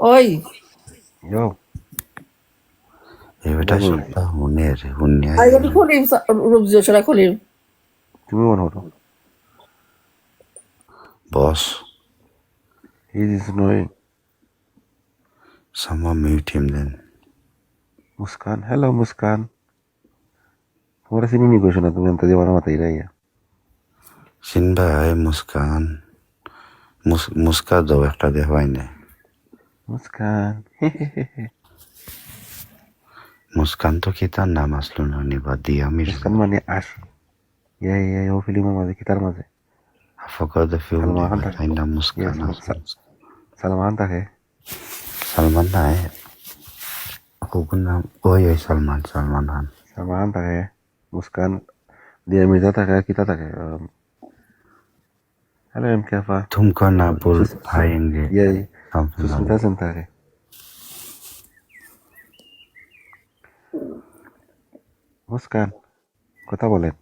Oi, Yo, এবারটা bagus. সপ্তাহ হুনের হুনিয়া ai vou colher Rubzio, será colher? তুমি মনে হতো বস he is knowing someone mute him then Muskan hello Muskan তোমার চিনি নি কইছো না তুমি অন্ত দিয়ে আমার মাথায় রাইয়া সিনবাই মুস্কান মুস্কা দাও একটা দেখাই না মুস্কান মুস্কান তো কি তার নাম আসলো না নিবা দিয়া মুস্কান মির্জা মানে আসি ইয়া ও ফিল্মের মাঝে কি তার মাঝে I forgot the film Salman name Khan but থাকে I know মুস্কান আসলো সালমান থাকে সালমান নাই কুকুর নাম ওই সালমান খান সালমান থাকে মুস্কান দিয়া মির্জা থাকে কিতা থাকে হ্যালো এম কেফা तुमको ना भूल पाएंगे ইয়া something like Susmita that. Sen থাকে মুস্কান কথা বলেন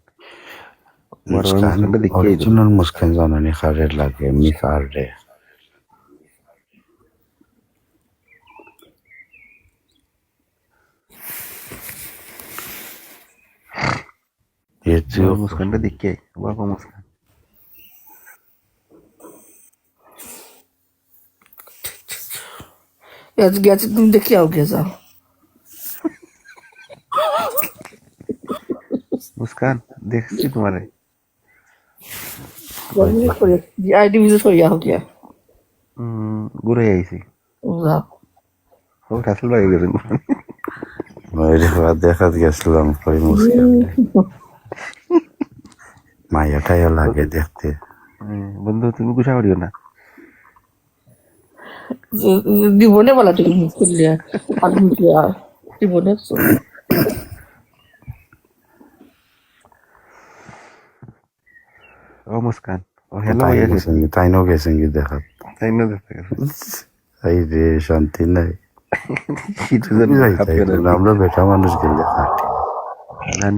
মুস্কান মুস্কানটা দেখিয়ে দিল অরিজিনাল মুস্কান জানানি খারের লাগে এমনি কার রে এটিও মুস্কানটা দেখিয়ে বাবা মুস্কান Jetzt তুমি দেখি आओगे जा মুস্কান দেখছি তোমারে आईडी विजिट हो गया हो गया ঘুরে আইছি जा ও রাসেল ভাই গেছেন দেখা গেছিলাম কই মুস্কান মায়াটাই লাগে দেখতে বন্ধু তুমি গুছা করিও না জীবনে বলা ঠিক করলে আর মুখিয়া জীবনে ও মুস্কান ও হ্যালো ভাইয়া গেছে তাইনও গেছেন কি দেখা তাই না দেখতে গেছে এই রে শান্তি নাই কি তো জানি আমরা বেটা মানুষ গেলে হাঁটি